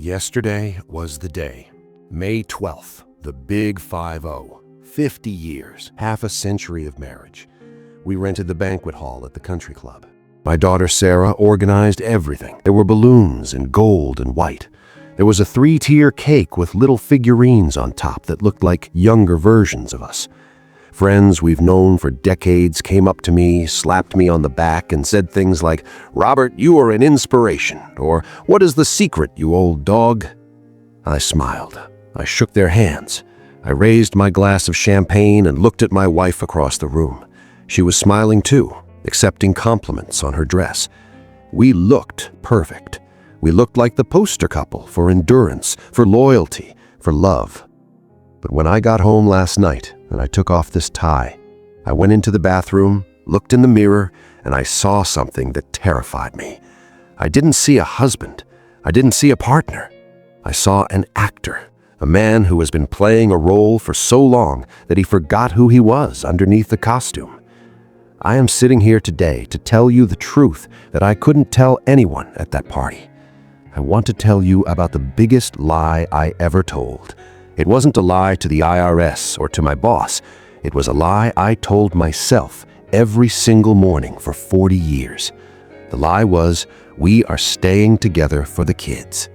Yesterday was the day. May 12th, the big 5-0. 50 years, half a century of marriage. We rented the banquet hall at the country club. My daughter Sarah organized everything. There were balloons in gold and white. There was a 3-tier cake with little figurines on top that looked like younger versions of us. Friends we've known for decades came up to me, slapped me on the back, and said things like, "Robert, you are an inspiration," or "What is the secret, you old dog?" I smiled. I shook their hands. I raised my glass of champagne and looked at my wife across the room. She was smiling too, accepting compliments on her dress. We looked perfect. We looked like the poster couple for endurance, for loyalty, for love. But when I got home last night and I took off this tie, I went into the bathroom, looked in the mirror, and I saw something that terrified me. I didn't see a husband. I didn't see a partner. I saw an actor, a man who has been playing a role for so long that he forgot who he was underneath the costume. I am sitting here today to tell you the truth that I couldn't tell anyone at that party. I want to tell you about the biggest lie I ever told. It wasn't a lie to the IRS or to my boss. It was a lie I told myself every single morning for 40 years. The lie was, we are staying together for the kids.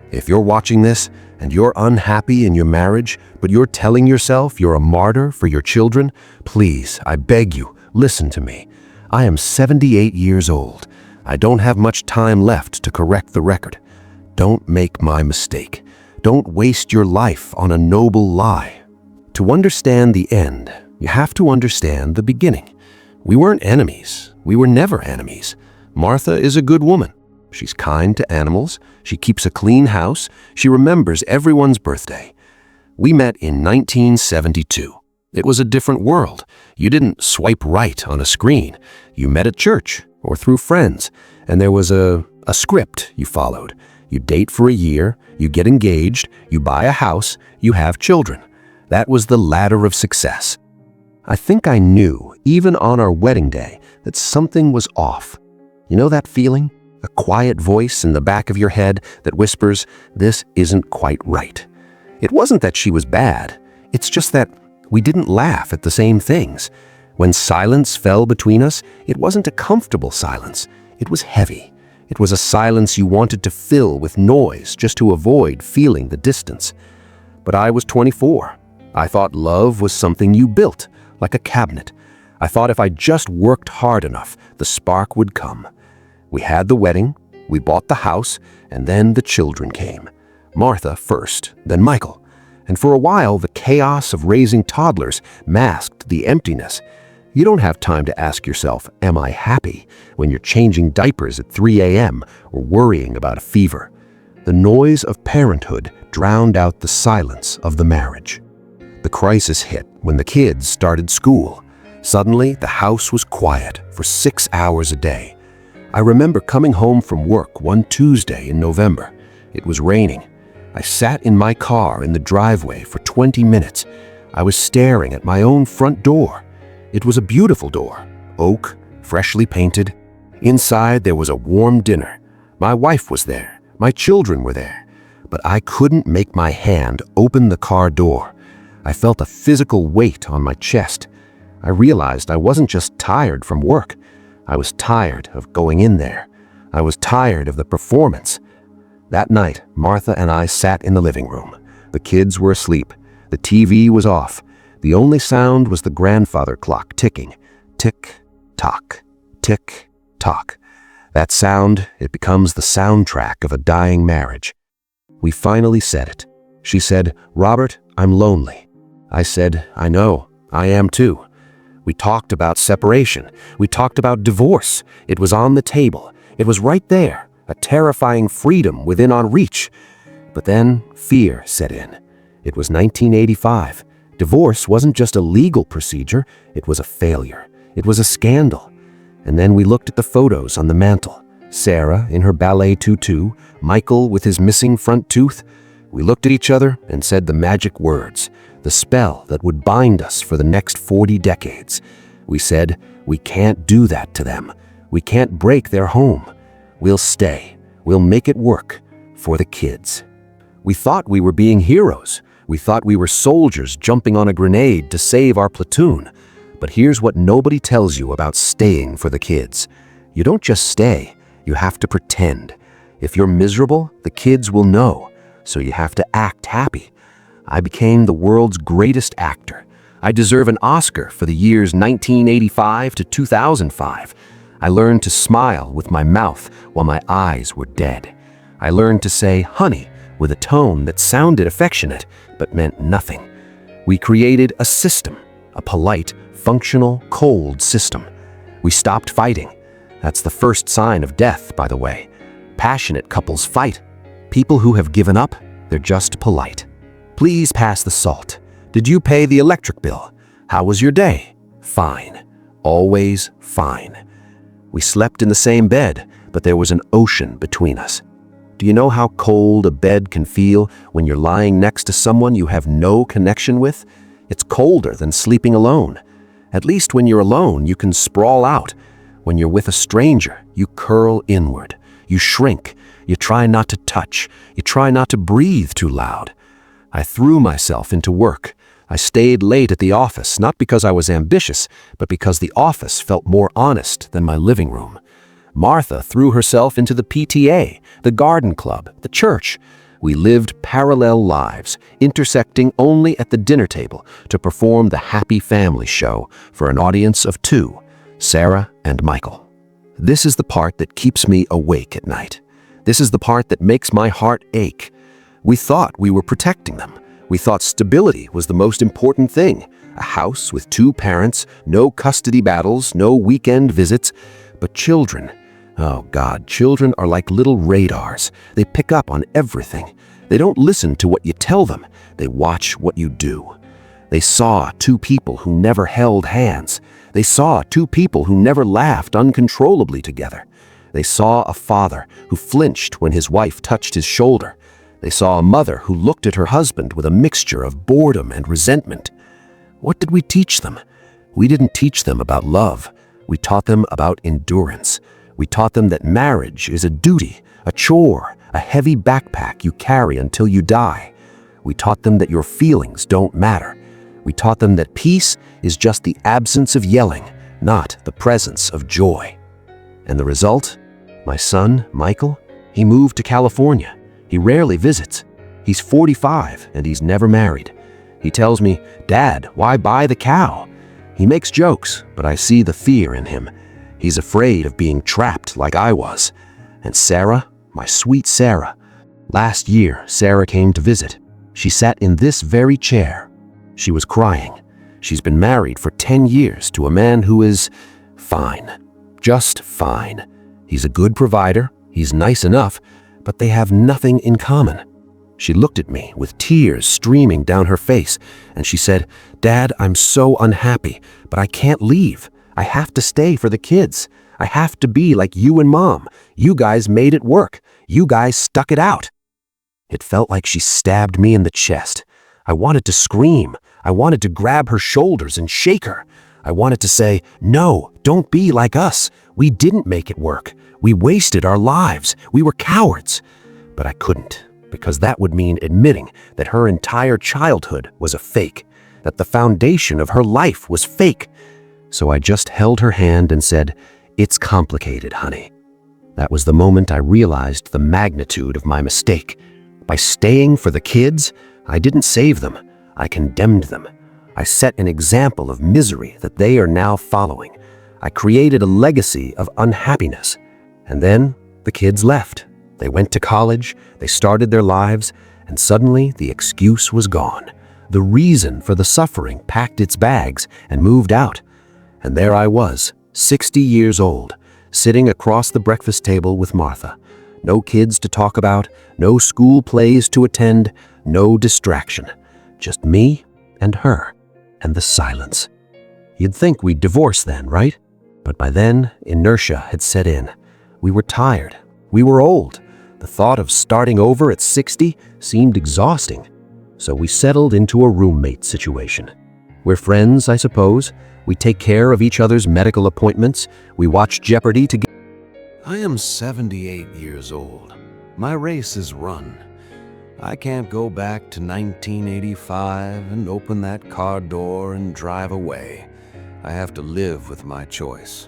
If you're watching this and you're unhappy in your marriage, but you're telling yourself you're a martyr for your children, please, I beg you, listen to me. I am 78 years old. I don't have much time left to correct the record. Don't make my mistake. Don't waste your life on a noble lie. To understand the end, you have to understand the beginning. We weren't enemies. We were never enemies. Martha is a good woman. She's kind to animals. She keeps a clean house. She remembers everyone's birthday. We met in 1972. It was a different world. You didn't swipe right on a screen. You met at church or through friends, and there was a script you followed. You date for a year, you get engaged, you buy a house, you have children. That was the ladder of success. I think I knew, even on our wedding day, that something was off. You know that feeling? A quiet voice in the back of your head that whispers, "This isn't quite right." It wasn't that she was bad. It's just that we didn't laugh at the same things. When silence fell between us, it wasn't a comfortable silence. It was heavy. It was a silence you wanted to fill with noise just to avoid feeling the distance. But I was 24. I thought love was something you built, like a cabinet. I thought if I just worked hard enough, the spark would come. We had the wedding, we bought the house, and then the children came. Martha first, then Michael. And for a while, the chaos of raising toddlers masked the emptiness. You don't have time to ask yourself, am I happy, when you're changing diapers at 3 a.m. or worrying about a fever. The noise of parenthood drowned out the silence of the marriage. The crisis hit when the kids started school. Suddenly, the house was quiet for 6 hours a day. I remember coming home from work one Tuesday in November. It was raining. I sat in my car in the driveway for 20 minutes. I was staring at my own front door. It was a beautiful door, oak, freshly painted. Inside there was a warm dinner. My wife was there. My children were there. But I couldn't make my hand open the car door. I felt a physical weight on my chest. I realized I wasn't just tired from work. I was tired of going in there. I was tired of the performance. That night, Martha and I sat in the living room. The kids were asleep. The TV was off. The only sound was the grandfather clock ticking. Tick-tock, tick-tock. That sound, it becomes the soundtrack of a dying marriage. We finally said it. She said, "Robert, I'm lonely." I said, "I know, I am too." We talked about separation. We talked about divorce. It was on the table. It was right there, a terrifying freedom within our reach. But then fear set in. It was 1985. Divorce wasn't just a legal procedure, it was a failure. It was a scandal. And then we looked at the photos on the mantle. Sarah in her ballet tutu, Michael with his missing front tooth. We looked at each other and said the magic words, the spell that would bind us for the next 40 decades. We said, we can't do that to them. We can't break their home. We'll stay. We'll make it work for the kids. We thought we were being heroes. We thought we were soldiers jumping on a grenade to save our platoon. But here's what nobody tells you about staying for the kids. You don't just stay, you have to pretend. If you're miserable, the kids will know, so you have to act happy. I became the world's greatest actor. I deserve an Oscar for the years 1985 to 2005. I learned to smile with my mouth while my eyes were dead. I learned to say honey with a tone that sounded affectionate but meant nothing. We created a system, a polite, functional, cold system. We stopped fighting. That's the first sign of death, by the way. Passionate couples fight. People who have given up, they're just polite. Please pass the salt. Did you pay the electric bill? How was your day? Fine. Always fine. We slept in the same bed, but there was an ocean between us. Do you know how cold a bed can feel when you're lying next to someone you have no connection with? It's colder than sleeping alone. At least when you're alone, you can sprawl out. When you're with a stranger, you curl inward. You shrink. You try not to touch. You try not to breathe too loud. I threw myself into work. I stayed late at the office, not because I was ambitious, but because the office felt more honest than my living room. Martha threw herself into the PTA, the garden club, the church. We lived parallel lives, intersecting only at the dinner table to perform the Happy Family show for an audience of 2, Sarah and Michael. This is the part that keeps me awake at night. This is the part that makes my heart ache. We thought we were protecting them. We thought stability was the most important thing. A house with 2 parents, no custody battles, no weekend visits. But children, oh God, children are like little radars. They pick up on everything. They don't listen to what you tell them. They watch what you do. They saw 2 people who never held hands. They saw 2 people who never laughed uncontrollably together. They saw a father who flinched when his wife touched his shoulder. They saw a mother who looked at her husband with a mixture of boredom and resentment. What did we teach them? We didn't teach them about love. We taught them about endurance. We taught them that marriage is a duty, a chore, a heavy backpack you carry until you die. We taught them that your feelings don't matter. We taught them that peace is just the absence of yelling, not the presence of joy. And the result? My son, Michael, he moved to California. He rarely visits. He's 45 and he's never married. He tells me, "Dad, why buy the cow?" He makes jokes, but I see the fear in him. He's afraid of being trapped like I was. And Sarah, my sweet Sarah. Last year, Sarah came to visit. She sat in this very chair. She was crying. She's been married for 10 years to a man who is fine. Just fine. He's a good provider. He's nice enough. But they have nothing in common. She looked at me with tears streaming down her face, and she said, "Dad, I'm so unhappy, but I can't leave. I have to stay for the kids. I have to be like you and Mom. You guys made it work. You guys stuck it out." It felt like she stabbed me in the chest. I wanted to scream. I wanted to grab her shoulders and shake her. I wanted to say, "No, don't be like us. We didn't make it work. We wasted our lives. We were cowards." But I couldn't, because that would mean admitting that her entire childhood was a fake, that the foundation of her life was fake. So I just held her hand and said, "It's complicated, honey." That was the moment I realized the magnitude of my mistake. By staying for the kids, I didn't save them. I condemned them. I set an example of misery that they are now following. I created a legacy of unhappiness. And then the kids left. They went to college, they started their lives, and suddenly the excuse was gone. The reason for the suffering packed its bags and moved out. And there I was, 60 years old, sitting across the breakfast table with Martha. No kids to talk about, no school plays to attend, no distraction. Just me and her, and the silence. You'd think we'd divorce then, right? But by then, inertia had set in. We were tired. We were old. The thought of starting over at 60 seemed exhausting. So we settled into a roommate situation. We're friends, I suppose. We take care of each other's medical appointments. We watch Jeopardy together. I am 78 years old. My race is run. I can't go back to 1985 and open that car door and drive away. I have to live with my choice.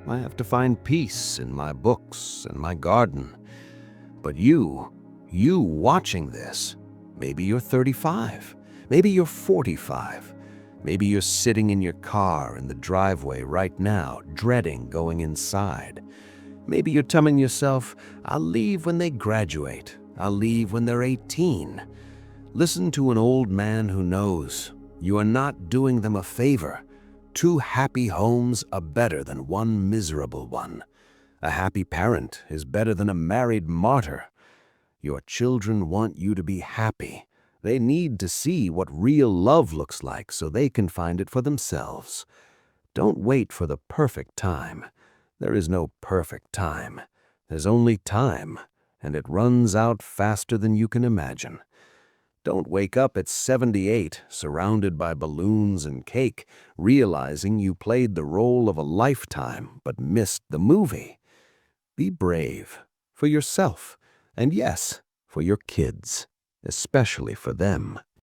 I have to find peace in my books and my garden. But you watching this, maybe you're 35, maybe you're 45, maybe you're sitting in your car in the driveway right now, dreading going inside. Maybe you're telling yourself, I'll leave when they graduate. I'll leave when they're 18. Listen to an old man who knows you are not doing them a favor. 2 happy homes are better than 1 miserable one. A happy parent is better than a married martyr. Your children want you to be happy. They need to see what real love looks like so they can find it for themselves. Don't wait for the perfect time. There is no perfect time. There's only time, and it runs out faster than you can imagine. Don't wake up at 78, surrounded by balloons and cake, realizing you played the role of a lifetime but missed the movie. Be brave for yourself, and yes, for your kids, especially for them.